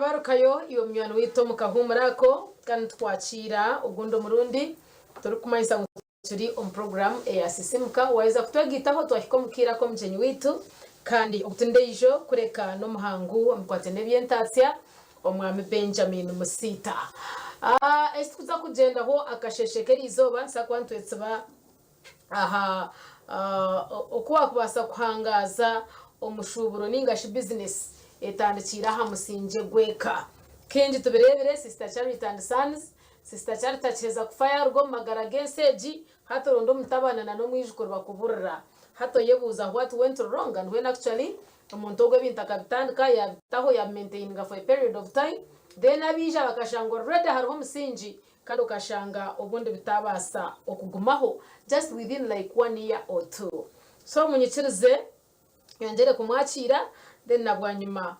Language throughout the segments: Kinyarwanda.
barukayo iyo mwana wito mukahumurako kandi twakira ugundo murundi turi kumayisa turi on program ya Sisiimuka waiza kutwagitaho twahikomukira ko mjenyi witu kandi okutundejo kureka no Omuhangu amukwatene byentatsia omwami Benjamin Musiita esikuza kugenda ho akasheshekeri izoba sakwantwetseba okuwa kubasa kuhangaaza omushuuburo ningashi business etandikira ha musingye gw'eka kenji tubirebere Sister Charity and Sons Sister Charity tacheza kufaya rugo magara genseji hato rondo mutabana na no mwijukuru bakuburira hato yebuza what went wrong and when actually umuntu ogwe bintaka bitandika ya taho ya maintaining for a period of time then abija bakashanga already hariho musingi kandi ukashanga ubundi bitabasa okugumaho just within like 1 year or 2 so munyikirize yongere kumwakira then nabwanyuma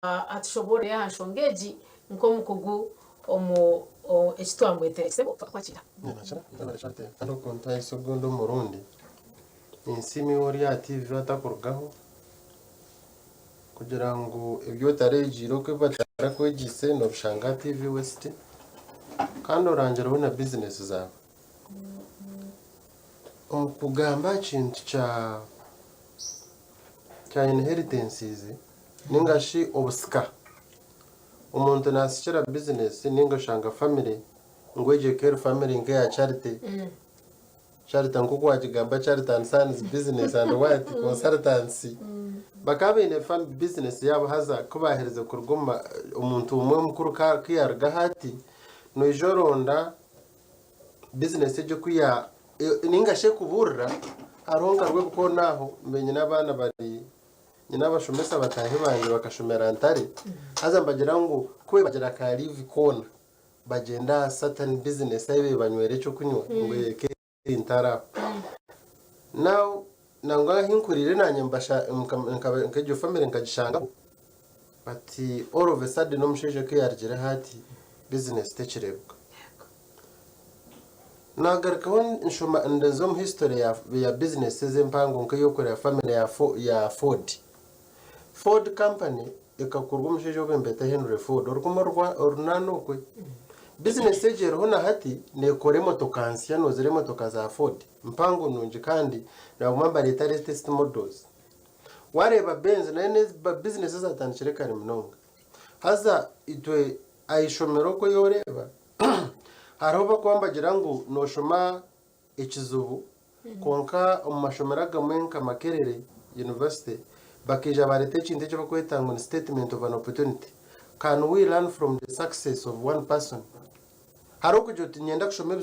atshobore yashongeji nko mukugu omu ekitwamwete sebo kwakira ano konta isogondo murundi insimi ori ya TV atakurugaho kugira ngo ibyo tarejiro ko batara kwegise no bushanga TV West kandi orangira na business zawe kugamba kintu cha inheritances ningashi obusika umuntu nasikira business ningashanga family ngweje care family nke ya charity charity nkuko wajigamba Charity and Sons business and what consultancy bakabe ne family business yabo haza kubahereza kurugoma umuntu umwe mukuru kiyarga hati no ijoronda business ejo kuya ningashe kuburira aronka rwe kuko naho menye nabana bari nyina bashomesa batahe banje bakashomera antari haza mbagira ngo kwe bagira ka live kona bagenda certain business ayibe banywere cyo kunywa ngweke intara now nangwa hinkurire nanye mbasha nkaje family nkagishanga but all of a sudden no musheje ko yargira hati business techirebuka nagarkaho nshoma ndazom history ya business z'empango nkayo kora family ya Ford company ikakurwa umusheje w'embeta Henry Ford orukomorwa orunano kwe business ejero hona hati nekore motokansi yanozere motoka za Ford mpango nunji kandi nabumamba leta latest models wareba Benz na business zatandikire kare mnonga haza itwe ayishomero ko yoreba haroba kwambagira ngo noshoma ikizubu konka umashomera gamwenka Makerere University bakija barete chinde cyo kwetanga statement of an opportunity. Can we learn from the success of one person? Haroko joti nyenda kushome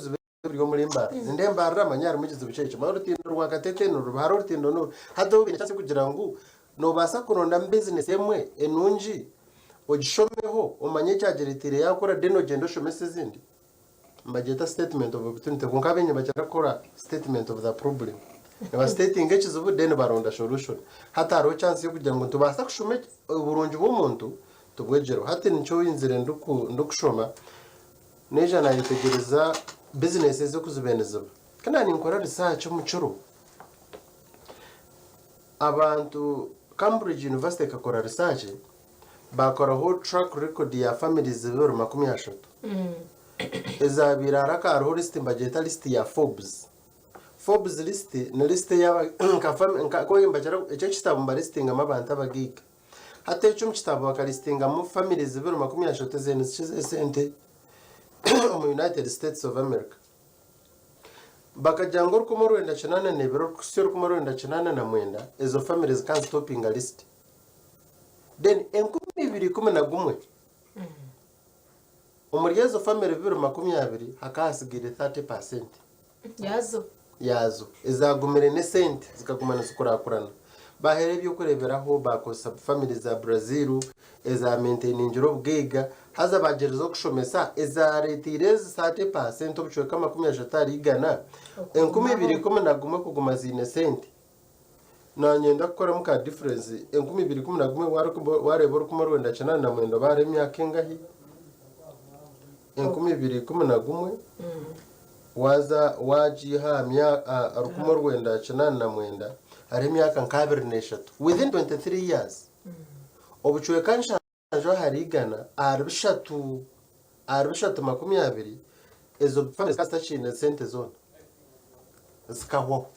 byo muri mbara ndembara amanyari mugize bucece mahoro tindo rwakatete no ruharo tindo no hado bintu kugira ngo no basa kuronda business emwe enunji ogishomeho umanye cyageretire yakora deno gendo shomese zindi mbageta statement of opportunity kunkabenye bakora statement of the problem aba stating ekizubu deno baronda solution hata ro chance yo kugira ngo tubasa kushome uburungi bw'umuntu tubwegero hati nico winzire ndukushoma neja na yitegereza business zo kuzibeneza kana ni nkora research mu curo abantu Cambridge University kakora research bakora whole track record ya families zibero 30 ezabira haro list mbageta list ya Forbes list ni list ya ko imbagera icyo kitabo mba listing amabanta bagiga hata icyo kitabo bakalistinga mu families zibero 30 zene sente mu United States of America bakajangor kumoro enda chanana nebero kusero kumoro enda chanana na mwenda ezo families can stopping a list then enkumi 2011 umuryezo family bibero 20 hakasigire 30% yazo ezagumire ne sente zikagumana zikurakurana bahere byo kureberaho bakosa families za Brazil eza maintaining gw'eka haza bagerezo kushomesa eza retirez 30% obuchweka 30 igana enkumi 2011 kuguma zine sente nanyenda gukora muka difference enkumi 2011 warebora kumarwenda cyana na mwendo bare myaka ingahi enkumi 2011 waza wajiha myaka arukumarwenda cyana na mwenda ari myaka nkabiri neshatu within 23 years obuchweka nshanjo harigana arubishatu 20 ezo family zitachine sente zone zikaho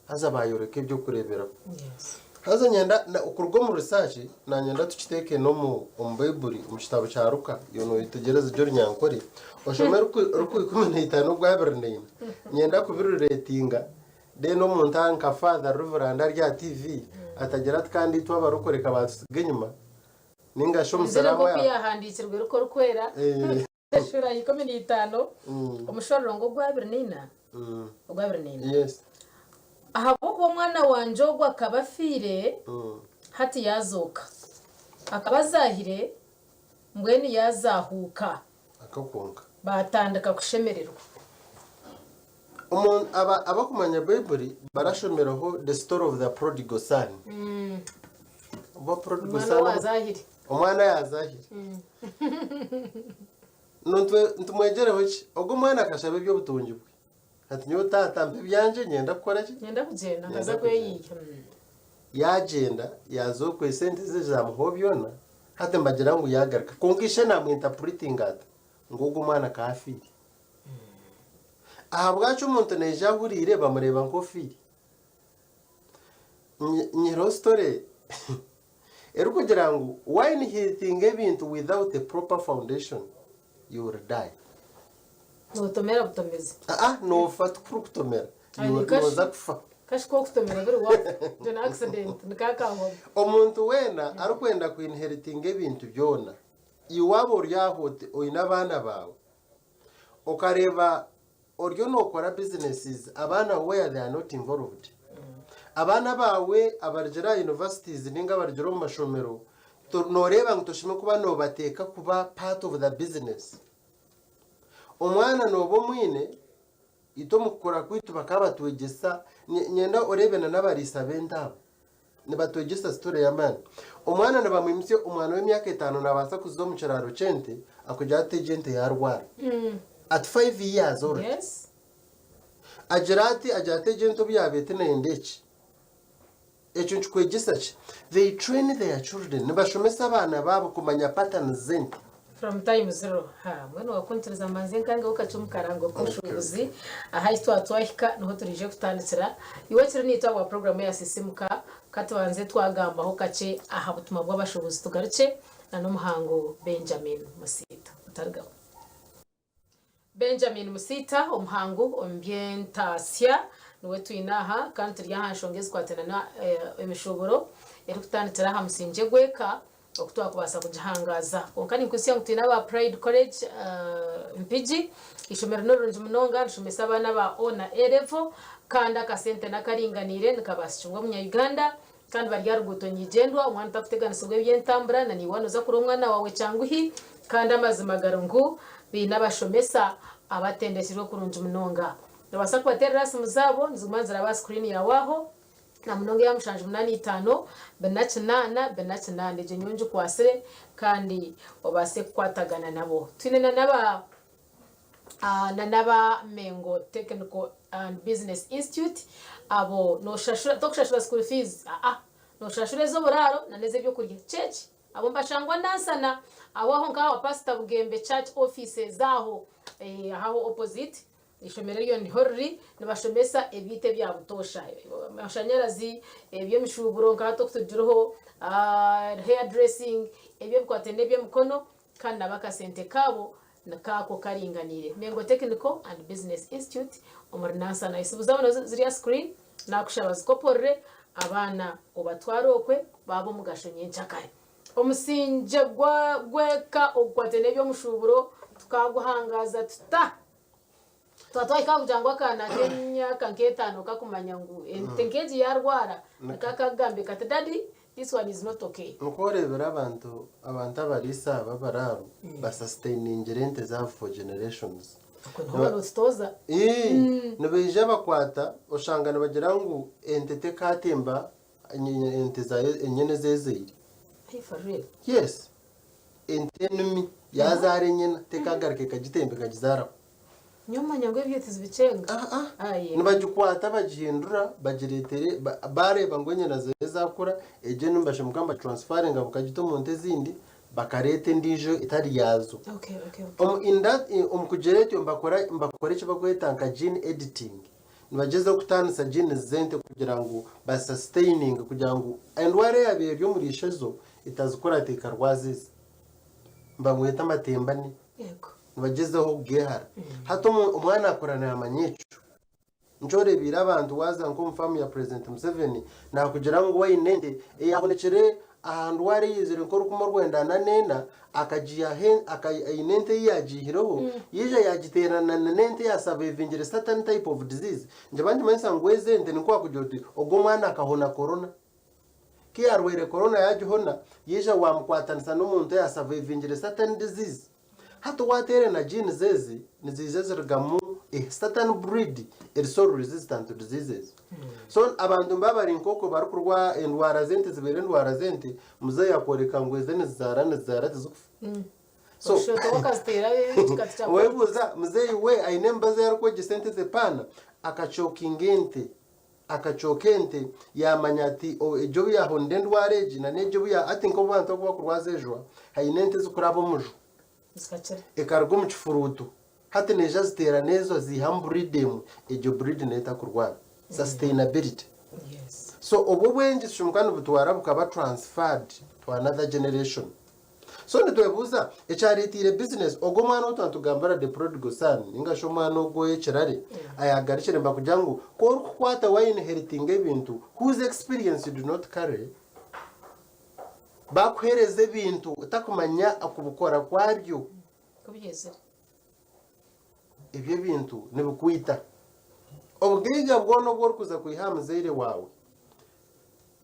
haza bayoreke byo kurebera haza nyenda ukurwo mu research na nyenda tukiteke no mu Bible mu kitabo cya Luka yono itugereza byo nyankore oshomera ruku 15 bwa Bernine nyenda kubiruretinga de no montanka father reverend rya TV atagera kandi twabarukoreka batusiga nyuma ninga sho musaraba ya yahandikirwe ruko rukwera shura 15 umushororo ngo gwa Bernine gwa Bernine yes ahubwo mwana wanje ogwa kabafire hati yazoka akabazahire mbweni yazahuka akakonka batandika kushemererwa umuntu abakumanya Bible barashomeraho the story of the prodigal son prodigal son umwana yazahire ntumwegereho ki ubwo umwana akashaba ibyo butungi bwe ati nyo tata mpe byanje nyenda gukora ki nyenda kugenda akaza kweyika yagenda yazokwe sente ze zamuhobyona hate mbagira ngo yagarika konkishe namwe interpreting ata ngo ubwo umwana kafiri aha bwacu umuntu neja burire bamureba nko firi nyiro story ero kugira ngo why hitting ebintu without a proper foundation you will die utomera butomeze no fat kurukutomera you za kufa kashiko kutomera biri wa dona accident nikakaho omuntu wena arukwenda ku inheriting ebintu byona iwabo ryahote oyina abana bawe okareba oryo nokora businesses abana where they are not involved abana bawe abarjera universities ninga barjero mu mashomero noreba ngo toshime kuba no bateka kuba part of the business umwana nobo mwine ito mukora kwitu bakaba twegesa nyenda orebena n'abarisa benda ne batwegesa story ya man umwana nabamwimse umwana w'imyaka 5 nabasa kuzo mu kiraro cente akujya agent yarwara at 5 years old yes ajerati ajate agent obyabete nendeki echo nchkwegesa ki they train their children nibashomesa abana babo kumanya patterns zente from time zero mwene wakuntereza manze nkanga ukacumukarango kushubuzi ahitwa twahika niho turije kutandikira iwakira nitwa wa program ya Sisiimuka katubanze twagamba ho kace aha butuma bw'abashubuzi tugaruke na n'Omuhangu Benjamin Musiita utargaho Benjamin Musiita Omuhangu ombyentasia niwe twinaha kandi turi yahanshongeze kwatena na omushuuburo eri kutandikira ha musingye gw'eka okutwa kubasa kuhangaaza onkani nkusiya ngutina aba Pride College mpiji ishomero norunji munonga nshomesa abana ba ona erevo kandi akasente nakaringanire nikabashyungwa mu Uganda kandi bari yaruguto nyigendwa umwana takuteganisubwe byentambura na niwano za kuri umwana wawe cyanguhi kandi amazimagaro ngo binabashomesa abatendesirwe kurunji munonga nabasa kubaterera simu zabo nzimanzira ba screen yawaho na munonge ya mushanje 85 benachinana je nyonje kwasire kandi obase kwatagana nabo twinena naba Mengo Technical and Business Institute abo no shashura tokushashura school fees no shashura zo buraro naneze byo kurya church abo mbashangwa nansana aho ngaho pastor Bugembe church office zaho aho opposite ishomero yo ni horri nibashomesa ebite bya butosha amashanyarazi ebyo mishuuburo ngato kutujuroho hair dressing ebyo kwatende byo mukono kandi abakasente kabo nakako karinganire Mengo Technical and Business Institute omurnansa na isubuzabona ziriya screen nakushabaza koporre abana obatwarokwe babo mugashonye nchakare omusingye gw'eka okwatende byo mushuuburo tukaguhangaaza twatwaika kujangwa kana kenya kanketano kakumanya ngu entengeji yarwara nakakagambe kati daddy this one is not okay mukorebera abantu abarisa babararo basustaining gerente za for generations no stoza nbeje bakwata oshangana bagira ngo entete katemba ente za enyene zezeri for real yes entenumi yazare nyina tekagarike kagitembe kagizara nyuma nyangwe byetize bicenga nibagikwata bagihindura bagiretere bareba ngo nyina zakura eje nimbashe mukamba transferinga bukagito mu nte zindi bakarete ndijo itari yazo kugerete mbakora icyo bakwetanga gene editing nibageze kutanisa gene zente kugira ngo basustaining kugira ngo indwara yabiye byo muri ishezo itazikora tekarwaziza mbamweta amatembane yego nibagezeho gw'eka hato umwana akorana amanyecu njore bira abantu waza ngo mfamu ya president Museveni nakugira ngo wayinende yabonekere ahantu wari yizere ko rukumo rwenda na nena akajiya akayinente yajihiroho yije yagiterana na nente ya surviving certain type of disease nje bandi manisa ngwezende ni kwa kujoti ogo mwana akahona corona ki arwere corona yajihona yije wamukwatanisa n'umuntu ya surviving certain disease hato watere na gene zezi nizizezergamu certain breed is so resistant to diseases so abantu mbabari nkoko barukurwa indwara zente zibere indwara zente muze yakoreka ngweze nizara tizukufa so shotokastera webuza muze we ainembaze yarko gisente zepana akachokente yamanyati ejo yaho ndendwareji na nejo ya atinko bantu ko bakurwazejwa hayinente zukurabo mujo ekargo muchifurutu hati neja zitera nezo zihamburidemu ejo breed neta kurwana sustainability so obo bwenje shumkana butwara bukaba transferred to another generation so nditwebuza echaritire business ogo mwana utantugambara the prodigal son ningasho mwana ogo echirare ayagarichere mbakujangu ko kwata wa inheriting ebintu whose experience you do not carry bakwereze ibintu utakumanya akubukora kwabyo kubigezera ibyo bintu nibukwita ubwiga bwono bwo kuza kuyihamuzere wawe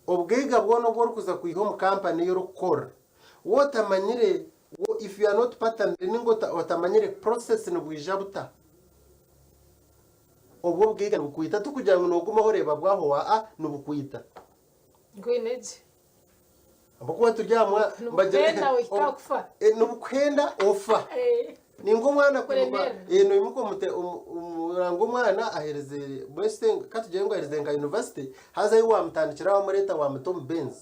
ubwiga bwono bwo kuza kuyiho company yo rukora wotamanyire if you are not pattern ningo watamanyire process nubwijabuta ubwo bwiga bukwita tukugira ngo nogumaho reba bwaho wa nubukwita ngwineje Mbukuwa turyamwa mbagere nubukwenda ofa ningo mwana kuba no imuko mute umurango mwana ahereze Western katugengo ahereze nga university haza yiwa mutandikira wa mureta wa mutom Benz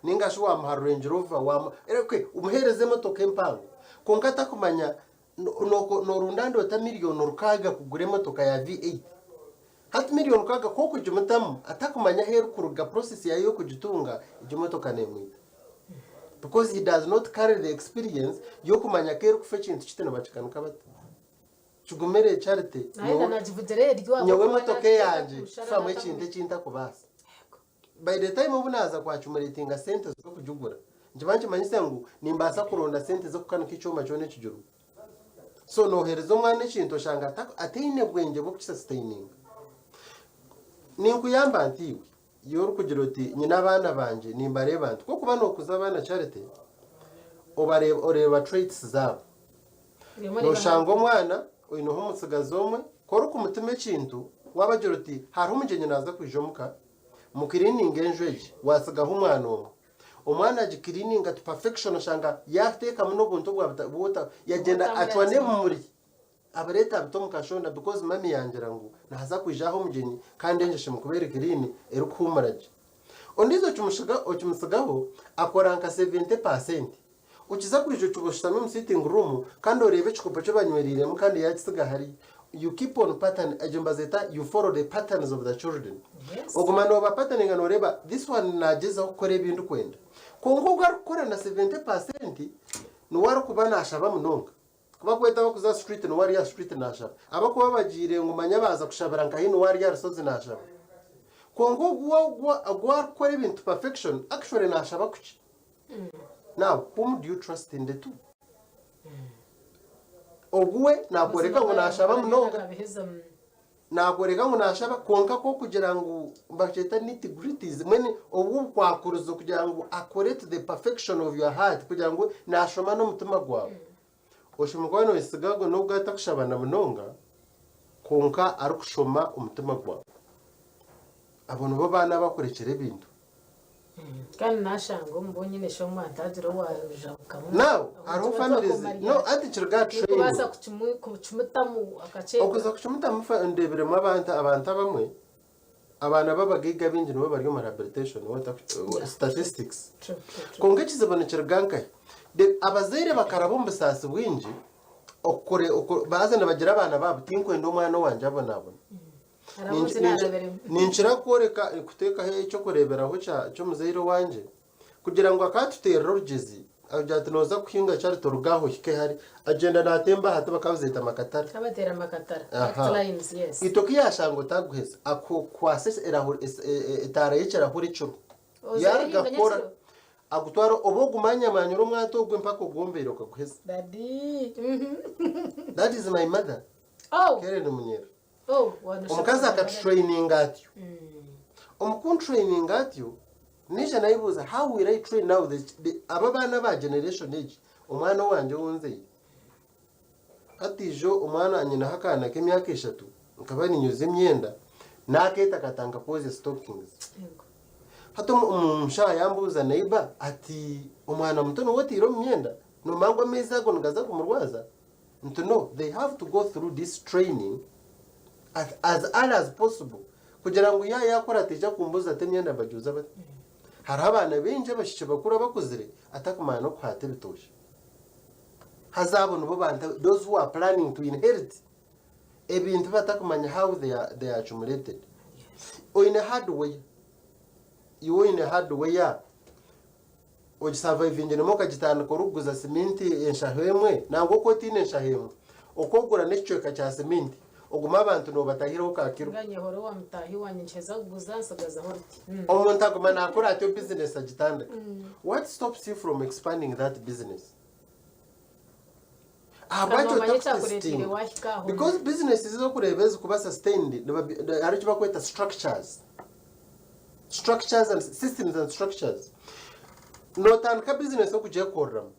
ningasho wa muha Range Rover wa erekwe umuhereze motoka empango konkata kumanya no rundando ata miliyoni rukaga kugure motoka ya V8 hati miliyoni kaga ko kujumutamu atakumanya heru kuruga process yayo kujitunga ijimotoka nemwita because he does not carry the experience yo kumanya keru kufecha intu kiteno bachikanuka bati chugumere charity nyowe motoka yanje famwe chinde chinta kubasa by the time ubunaza kwachumuritinga sente zo kujugura njibanje manyise ngo nimbasa kuronda sente zo kukanuka icyoma cyone kijuru so no herezo mwana chinto shanga atine bwenge bwo sustain ninkuyamba ntiwe yoru kugira uti nyina abana banje nimbareba nti ko kuba no kuzabana charity oreba traits zabo no shango mwana uyu no musigazo umwe koro ku mutima ikintu wabagira uti hari umugenye naza kwijomuka mu cleaning enjeje wasagaho umwana umwana agikirininga to perfection shanga yateka muno buntu bwa yagenda atwane muri abareta bitomu kashonda because mami yangira ngo nahaza kwijaho umugeni kandi enjeshe mukubere kirini erukumaraje ondizo cyumusigaho akora nka 70% ukiza kwijo cyugoshitamo mu sitting room kandi orebe chikopo cyo banyweriremo kandi yakisiga hari you keep on pattern ajumbazeta you follow the patterns of the children ogumano ba patterning anoreba this one nageza ukore ibintu kwenda kongo gakora na 70% nuwaro kubana ashaba munonga bakweta bakuza street no wari ya street nashaba abakuba bagire ngo manya baza kushabara nkahino wari ya rusozi nashaba kongo gwa kore ibintu perfection actually nashaba kuki now whom do you trust in the two ogwe nakoreka ngo nashaba munonga nakoreka ngo nashaba konka ko kugira ngo mbacheta nitty-gritties mwene obu kwakuruzo kugira ngo akore to the perfection of your heart kugira ngo nashoma no mutima gwawe oshimugwano isigago nubwo atakushabana munonga konka arukushoma umutima gwawe abantu bo bana bakorekera ibintu kandi nashango mbonye nesho mwantajiro wajabukamu now are families no ati chirga train basa kuchumutamu akacheka okuza kuchumutamu fa ndebere mu abantu abamwe abana babagiga bingi no bari mu rehabilitation what statistics konge kizabone chirganka de abazaire bakarabo mbasasi bwingi okore bazana bagira abana babo tinkwenda umwana wanje abonabona ninshira koreka kuteka he cyo kureberaho cyo muzaire wanje kugira ngo akatutera rugezi ajyatunoza kuhinga cyari torugaho hike hari agenda natemba hata bakavuzeta makatara abatera makatara lines yes itoki yashango taguheza ako kwase eraho etara yicara huri cyo yaragakora agutwara obogumanya manyoro mwato gwe mpako gombere okaguheza daddy that is my mother Keren Munyera omukazi akatraining atyo training atyo nisha nayibuza how will I train now aba bana ba generation age umwana wanje wunze atijo umwana anyina hakana k'emyaka 3 nkaba ninyuze imyenda naketa katanga pose stockings hato umusha yambuza neighbor ati umwana mutono wotiro myenda no mangwa meza go ngaza kumurwaza no they have to go through this training as early as possible kugira ngo yakora tija kumbuza temyenda bajuza bati hari abana benje bashike bakura bakuzire atakumana no kwate bitoshe hazabona bo banta those who are planning to inherit ebintu batakumanya how they are accumulated or in a hard way you in a hard way ya o survive ngene moka gitana ko ruguza simenti enshahemwe nango ko tine enshahemwe okogura n'icyoka cya simenti oguma abantu no batahira ukakiro nganye horo wa mutahi wanyincheza kuguza nsagaza horti omuntu aguma nakora atyo business agitanda what stops you from expanding that business because business is okurebeza kuba sustained ari cyo bakweta structures and systems and structures no tanka business okuje korram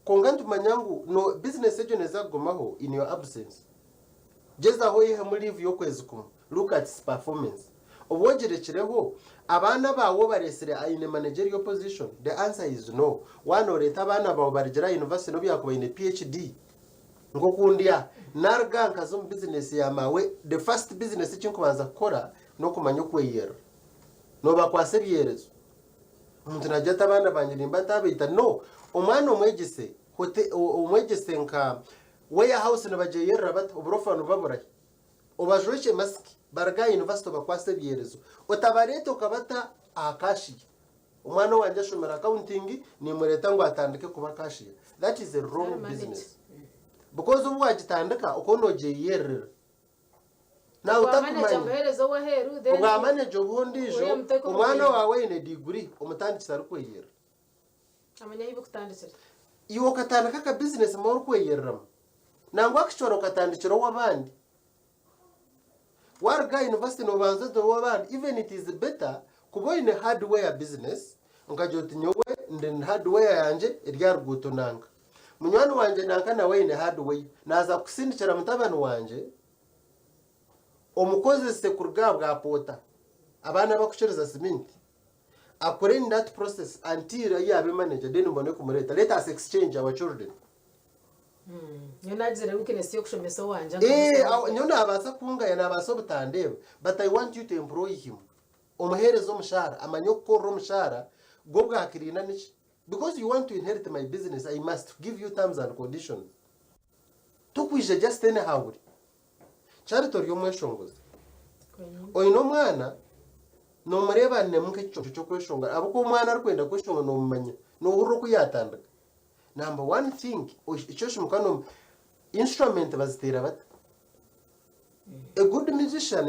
kongantu manyangu no business ejo neza gomaho in your absence jeza ho ihe muri live yo kwezi kumwe look at its performance obogerekireho abana bawo baresere in a managerial position the answer is no one or abana bawo barigera university no byakuba in a PhD ngo kundia narga nkazo business ya mawe the first business cyo kubanza gukora no kumanya kweyera no bakwase byerezo umuntu najata abana banyirimba tabita no umwana umwegise umwegise nka warehouse nabajeyera bat ubrofano baburaye ubajweche mask barga university bakwase byerezo utabareto kabata akashi umwana wanje ashomera accounting ni mureta ngo atandike kuba kashi that is a wrong business because ubu wagitandika ukonogeyerera na utakumanyerezo waheru then ugamanaje ubundijo umwana wawe ine degree umutandikira rukweyera amanya yibo kutandikira iwo katandika ka business mo rukweyerera nango akishoro katandikira wabandi warga university no banza do wabandi even it is better kubo ine hardware business ngajoti nyowe ndi hardware yanje irya ruguto nanga munywani wanje nanka nawe ine hardware naza kusindikira mutabani wanje omukozi se kurga bwa pota abana bakuchereza cement akore in that process until yabe manager then mbone kumureta let us exchange our children nyonagire weakness yo kushomesa wanje nyona abasa kunga yana abaso butandebe but I want you to employ him omuherezo mushara amanyo kokoro mushara go bwakirina niki because you want to inherit my business I must give you terms and conditions tukwije just anyhow charito ryo mweshongoza oyino mwana no mureba nemuke cyo kweshonga abuko umwana arikwenda kweshonga no mumanya no hurro kuyatandaka number one thing icyo shimukano instrument bazitera bata a good musician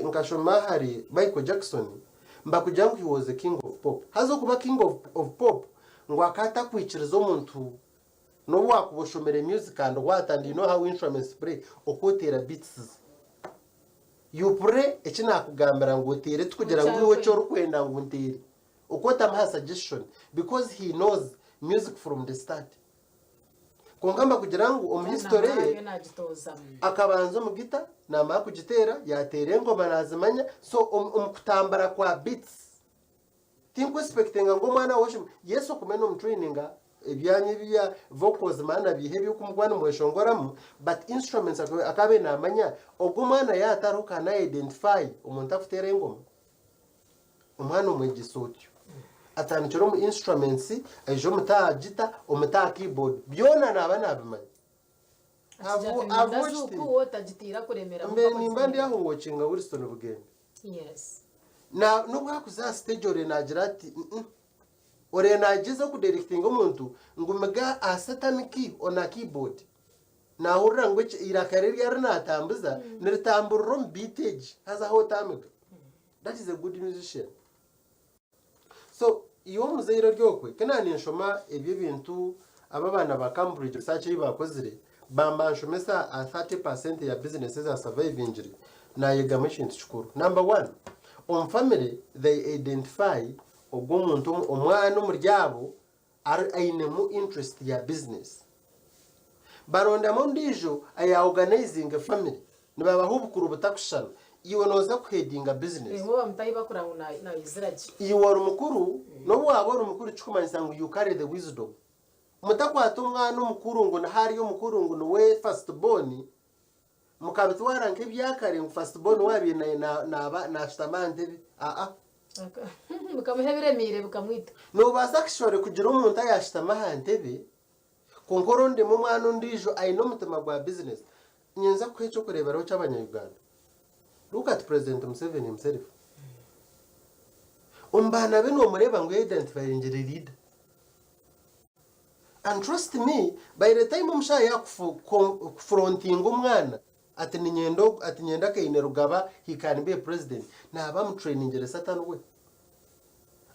nkashoma hari Michael Jackson mbakujya he was the king of pop hazo kuba king of pop ngo akata kwiciriza umuntu no wakuboshomere music and what and you know how instruments play okotera beats you pray ekina kugambira ngo utere tukugira ngo iwe cyo rukwenda ngo untere ukota amha suggestion because he knows music from the start kongamba kugira ngo umuhistory akabanza mu gita nama kugitera yatere ngoma nazimanya so umukutambara kwa beats think expectinga ngo mwana woshe yeso kumena traininga ebyanye bya vocals mana bihe by'ukumugwana mweshongoramu but instruments akabe namanya obwo mwana yataruka na identify umuntu afutera ingoma umwana umwegisotyo atanchiro mu instruments ejo muta gita umuta keyboard byona nabimanya abo wotagitira kuremera mbe nimba ndi aho watchinga Wilson Bugembe yes na nubwo kuza stage ore nagira ati ore nagize ku directing umuntu ngumega asatamiki ona keyboard na hurra ngo irakariri yaranatambuza niritamburro beatage haza ho tamika that is a good musician. So iyo muzeiro ryokwe kenani nshoma ebyo bintu ababana ba Cambridge research bakozire bamba nshomesa 30% ya businesses are surviving na yegamishin chukuru. Number 1, on family they identify ogumuntu omwana umuryabo ainemu interest ya business baronda mondijo aya organizing a family nibaba hubukuru butakushana iwe noza kuheadinga business ngo bamutayi bakuranga na iziraji iwe wari mukuru no wabora umukuru chukumanyisa ngo you carry the wisdom mutakwata umwana umukuru ngo nahari yo mukuru ngo we first born mukabitwara nke byakare ngo first born wabi na shtamande mukamuheberemire bukamwita no basakishore kugira umuntu ayashitama hantebe konkoronde mu mwana undijo ayino mutima gwa business nyenza kwecho kureberaho cy'abanyayuganda. Look at President Museveni himself. Umbana beno mureba ngo identify ingere leader. And trust me, by the time umsha yakufronting umwana ati nyenda kayine rugaba he can be a president na abamtraining ingere satani we.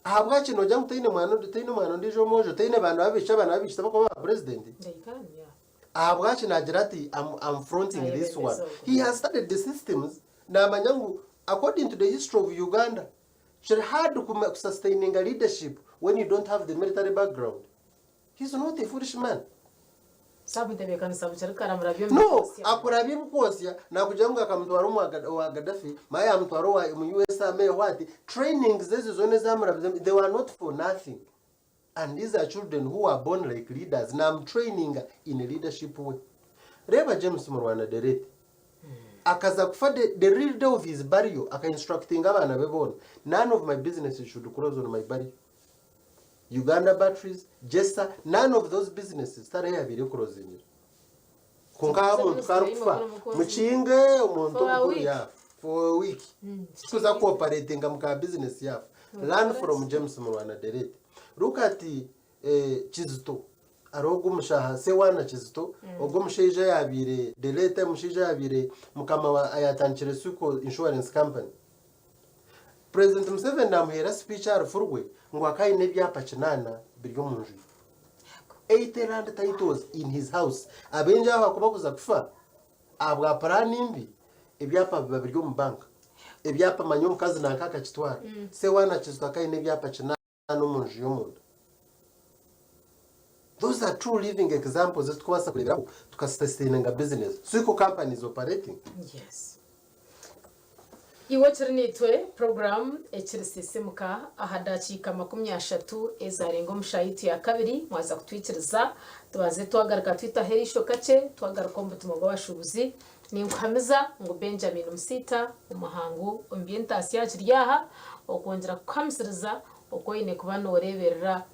Ahabwa kino jya mutine mwana ndijo mojo tine bantu babisha bana babisha bako ba president. They can, yeah. Ahabwa kino agerati I'm fronting this one. He has started the systems na manyangu according to the history of Uganda. It's hard to sustaining a leadership when you don't have the military background. He's not a foolish man. No, akurabi bukosia na kujenga akamtwaro wa Gaddafi, maya mtwaro wa US Army wati trainings these zone zamra they were not for nothing. And these are children who are born like leaders. Now I'm training in a leadership way. Reba James Murwana Dereti. Akaza kufa the real day of his burial aka instructing abana bebona none of my businesses should close on my burial. Uganda batteries, Jessa, none of those businesses start here very closing. Kunga muntu karufa muchinge umuntu ya for a week. Kuza cooperating muka business ya. Learn from James Murwana Dereti. Look at Chizito. Arogo mushaha se wana Chizito ogo musheje yabire delete musheje yabire mukama wa ayatanchire suko insurance company. President Museveni namuhera speech arufurwe ngo akaine byapa kinana biryo munju 80 rand titles in his house abenja abakuba kuza kufa abwa planning ibyapa biryo mu bank ibyapa manyo mukazi nakaka kitwara se wana Chizito akaine byapa kinana no munju yo mundu. Those are true living examples that kwasa kurebera tukasustaininga business so companies operating. Yes. Iwo chirinitwe program Sisiimuka ahadachika 30 ezarengo mushayiti ya kabiri mwaza kutwikiriza tubaze twagaruka twita herisho kace twagaruka mbutumo bw'abashubuzi ni nkwamiza ngo Benjamin Musiita Omuhangu ambientasi yakiryaha okongera kukamsiriza okoine kubano oreberera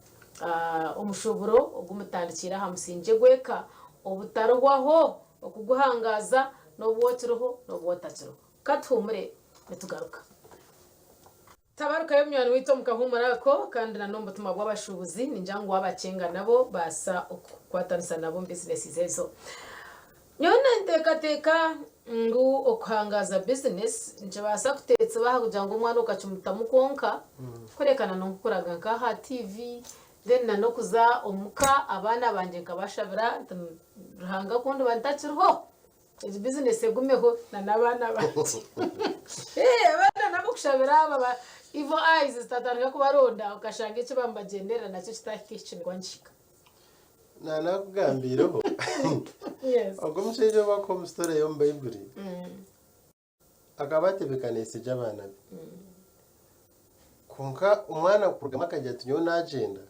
omushuuburo ogumutandikiire musingye gw'eka obutarwaho okuguhangaaza n'obwotiroho n'obwotakiro katumure netugaruka tabaruka y'umwana wito mukahumurako kandi na nombo tuma bw'abashubuzi ninjangu wabacenga nabo basa okwatanisa nabo business zezo nyona ntekateka ngu okuhangaaza business nje basa kutetsa baha kugira ngo umwana ukacumuta mukonka kurekana no kukuraga nka ha TV then na nokuza omuka abana banje nkabashabira ruhanga kundi bantakirho is business egumeho na nabana banje abana nabo kushabira baba evil eyes zitatanga kubaronda ukashanga icyo bambagendera nacyo kitakishingwa nshika nakugambiraho yes ubwo musheje bako mu story yo mu Bible akabatebekanise cy'abana konka umwana kurugama akajya ati nyo nagenda.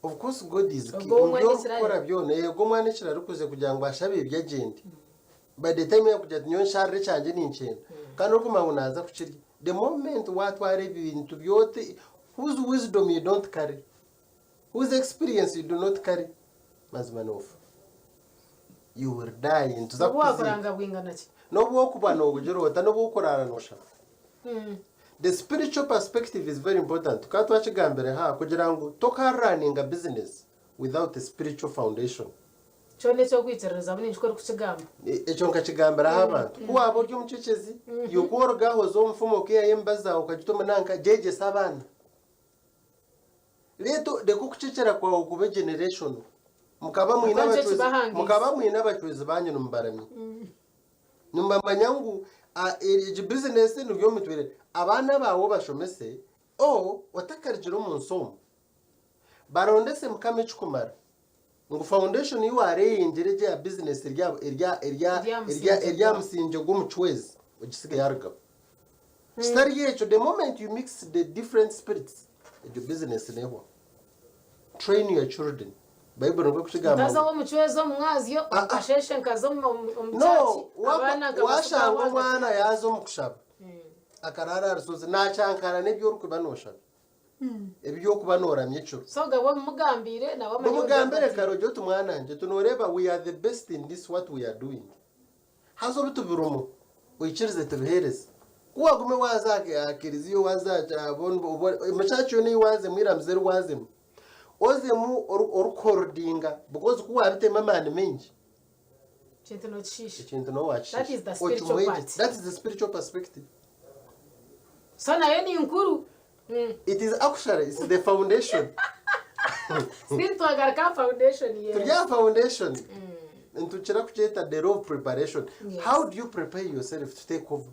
Of course God is key. Ubwo umwana Ubyo Israel. gukora byone yego umwana ikira rukuze kugira ngo ashabe ibyo agende. By the time yakujya ati nyo nsharire cyanje n'inkenda. Kandi urukuma ngo naza kucirya. The moment watware ibintu byote whose wisdom you don't carry. Whose experience you do not carry. Mazima nofu. You will die into the wakuranga bwingana ki. No wokuba no bujurota no bukorana nosha. The spiritual perspective is very important. Tukatwachigambere ha kugira ngo toka running a business without a spiritual foundation. Chone cyo kwitereza buni nshikora kukigamba. Echo nkakigambera ha abantu. Kuwabo ryo mucecezi yukoroga hozo mfumo ke yembaza ukagitoma nanka jeje sabana. Leto de kukucecera kwa ukube generation. Mukaba mwina abacuruzi banyu numbarami. Numba manyangu iji business n'ubyo mutwere abana bawo bashomese watakarjiro mu nsomo barondese mukame chukumara ngo foundation you are yinjire ya business irya musingye gw'umucwezi ugisiga yarga start yecho the moment you mix the different spirits the business neho train your children Bible ngo kushigamba Ndaza wo mucwezo mwaziyo asheshe nkazo no washanga mwana yazo mukushaba akarara rusoze nacankara nebyo rukubanosha ebyo kubanoramye cyo so gabo mugambire na wamanye mugambire karojyo tumwana nje tunoreba we are the best in this what we are doing hazo bitubirumo wikirize tubihereze kuwagume wazake akiriziyo wazaja abon muchacho ni waze mwiramze rwaze ozemu orukordinga because kuwa bitema mani menji chintu chisha chintu no watch that is the spiritual part that is the spiritual perspective so na yoni nkuru it is actually it's the foundation still to agarka foundation yes to your foundation and to chira kucheta the raw preparation yes. How do you prepare yourself to take over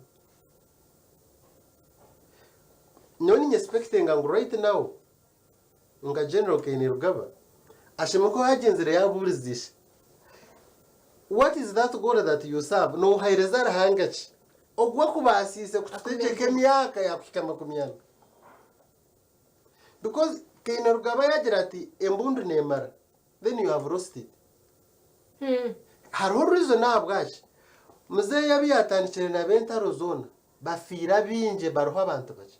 noni expecting ngo right now nga general Kaini Rugaba ashimuko hagenzere yaburizisha what is that God that you serve no hairezara hangachi ogwa kubasise kutegeke myaka yakukama kumyana because Kaini Rugaba yagira ati embundu nemara then you have lost it haro reason nabwaje muze yabiyatanikire na bentaro zone bafira binje baroha abantu baje.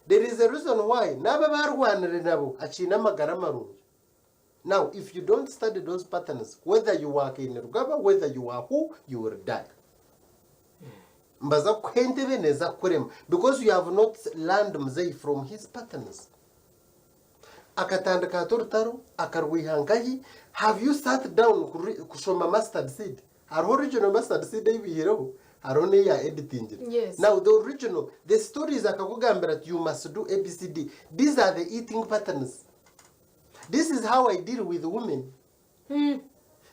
There is a reason why naba barwanire nabo achina magara marungi. Now if you don't study those patterns whether you work in Rugaba whether you are who you will die. Mbaza kwente beneza kurema because you have not learned mzee from his patterns. Akatandika tortaro akarwihangayi have you sat down kushoma mustard seed? Our original mustard seed ibihiro arone ya editing. Yes. Now the original, the stories akakugambira you must do ABCD. These are the eating patterns. This is how I deal with women.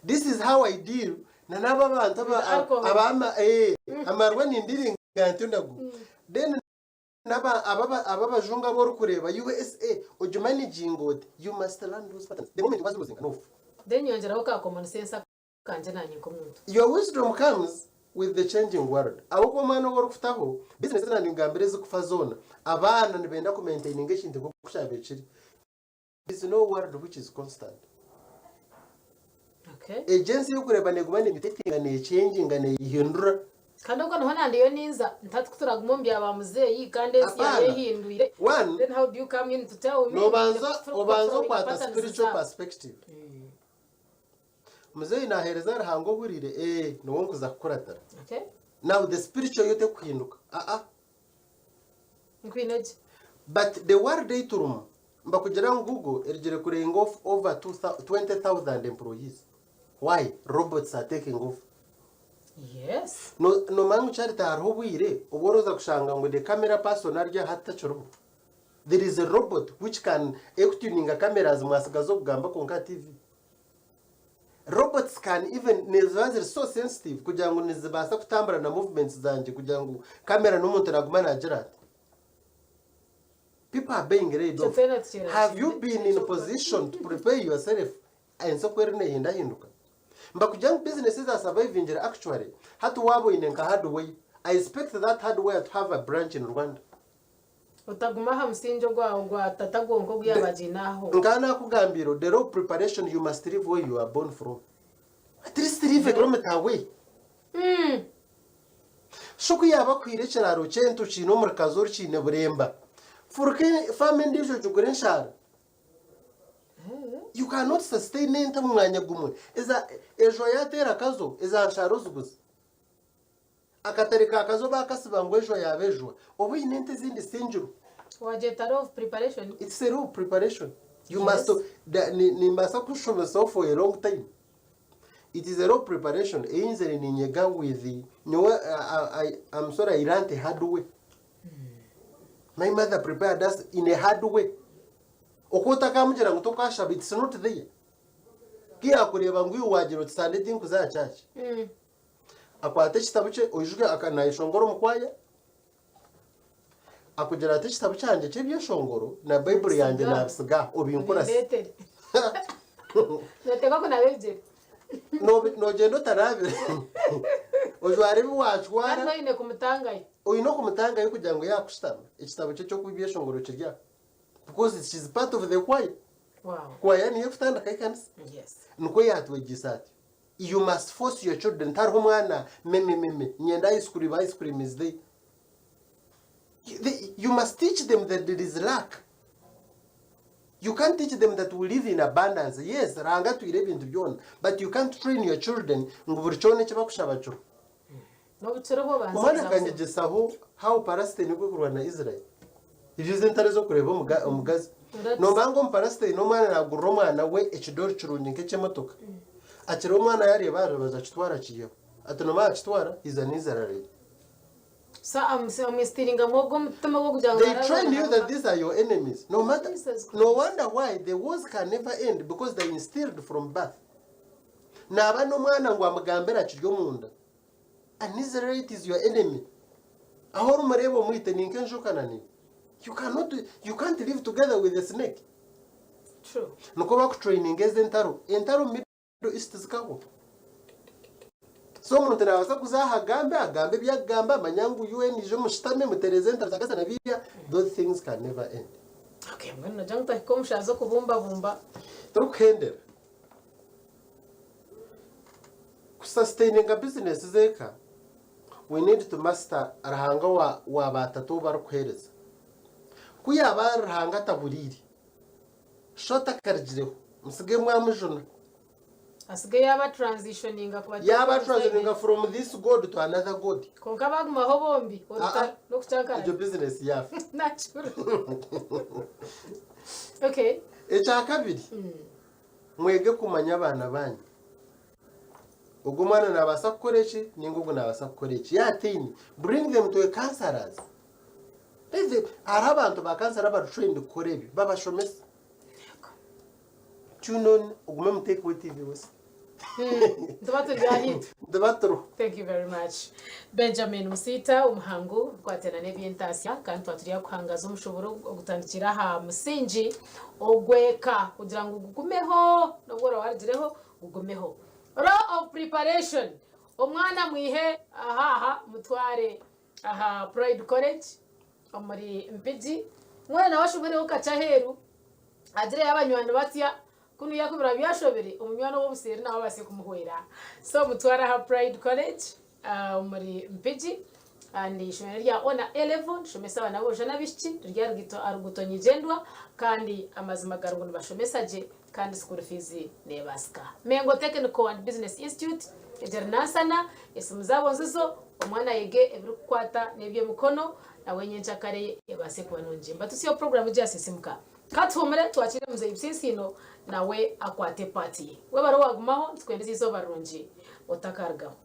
This is how I deal. Nanaba bantu abama amarwa nindiri ngantundagu. Then naba ababa junga boru kureba USA ojumanaging God. You must learn those patterns. The moment you was losing enough. Then you angela ka common sense kanje nanye komuntu. Your wisdom comes with the changing world. Abako mwana woro kuftaho business na ngambere zo kufazona abana nibenda ku maintaining ekintu ko kushabekiri. There is no world which is constant. Okay. Agency yo kureba negumane mitetinga ne changing ne ihindura. Kandi uko nhona ndiyo ninza ntatukutura gumombi abamuzeyi kandi esi yahinduire. Then how do you come in to tell me? No banzo kwa the spiritual perspective. Muzeyi na hereza rahango burire no wonkuza kukuratara. Okay. Now the spiritual yote kuhinduka. Nkwineje. But the word day turum mbakugera Google erigere kurenga off over 20,000 employees. Why robots are taking off? Yes. No mangu charita harho bwire uboroza kushanga ngo the camera person arya hatachoro. There is a robot which can tuning cameras mwasigazo kugamba konka TV. Robots can even nezaze so sensitive kugira ngo nizibasa kutambara na movements zanje kugira ngo camera n'umuntu nagumana agira. People are being ready. Have you been in a position to prepare yourself and so kwerne hinda hinduka? Mbakujang businesses are surviving actually. Hatu wabo inenka hardware. I expect that hardware to have a branch in Rwanda. utagumaha musingye gwa tata gonko gw'abaginaho ngana kugambiro the raw preparation you must live where you are born from at least live a kilometer away shuku yaba kwire kiraro cyento kino muri kazoro kine buremba furke family ndijo jugure nshara you cannot sustain enta mu mwanya gumwe iza ejo yatera kazo iza nsharo zuguza akatarika kazo bakasiba ngo ejo yabejwa obu inente zindi sinjuru wajeta of preparation it's a raw preparation you must ni masa kushomesa for a long time. It is a raw preparation. Einzere ni nyega with the I'm sorry, I learned a hard way. My mother prepared us in a hard way. Okota kamujira ngutoka shabi, it's not there. Kia kureba ngwi wajiro tsande tin kuza church. Akwate kitabu cye ojuga akanayishongoro mukwaya. Akujira ate kitabu cyanje cye byeshongoro na Bible yanjye nabisiga obinkora. Nateka kuna weje. No gendo tarabe. Ojware biwachwara. Kandi ine kumutangaye. Oyino kumutangaye kugira ngo yakushitama. Ekitabo cye cyo kubyeshongoro kirya. Because it is part of the choir. Wow. Choir ni yefutanda kaikanisa. Yes. Nuko yatwegisati. You must force your children tarho mwana meme nyenda iskuri ba iskuri mizde. You must teach them that there is lack. You can't teach them that we live in abundance. Yes, ranga tuire bintu byona, but you can't train your children nguburichone chibakushabacho. No butsero banza. Umwana kanyegesaho how Palestine gwe kurwa na Israel. Irize ntarizo kureba umugazi. No mango Palestine no mwana nagurro mwana we ekidori kirungi nk'eke motoka. Akiro mwana yari baza kitwara kiyo. Atono ma kitwara is an Israeli. I'm stealing a mogum tamago. They train you that these are your enemies. No matter. No wonder why the wars can never end because they instilled from birth. Naba no mwana ngo amugambera kiryo munda. An Israelite is your enemy. Ahoro marebo muite ninke njokanani. You can't live together with a snake. True. Nuko bakutraining entaro middle east zikaho. So umuntu nabaza kuzaha agambe byagamba manyangu UN je mushitame muterezenta zakasa na bibya, those things can never end. Okay, ngana jangta komshazo kubumba Turukhendera sustaining a business zeka, we need to master arahanga wa batatu barukuhereza kuyaba arahanga taburiri shota karjireho musige mwamujuna asige yaba transitioning from this god to another god konka bagumaho bombi no kuchankara your business yafu natural. Okay, echa kabiri mwege kumanya abana banyu ugumana nabasa kukorechi ningugu nabasa kukorechi yatini bring them to a counselors arabantu ba counselor ba trained kukorebi baba shomesa tunon ugume muteke with TV was Thank you very much. Benjamin Musiita, Omuhangu, kwatena nebyentasya kandi twaturiya kuhangaza omushuuburo ogutandikiire aha musingye ogw'eka kugira ngu gugumeho nobwora warigireho gugumeho. Raw of preparation. Omwana mwihe aha mutware aha Pride College omuri Mpigi. Mwana nawashubireho kachaheru agire yabanywani batya kunu yakubira byashobere omunywano w'obuseri naho base kumuhwera. So mutwara ha Pride College muri Mpigi and shomera rya ona 11 shomesa abana boje nabishiki rya rugito arugutonyijendwa kandi amazima garugo bashomesa kandi school fees nebaska. Mengo Technical and Business Institute ejernasana esumuzabo nzizo omwana yege ebirukwata nebye mukono na wenye nchakare yabase kwanonje mbatusiyo program ya Sisiimuka katumere twakire muze ibisinsino nawe akwate party we baro wagumaho twendeze izo barunji otakargaho.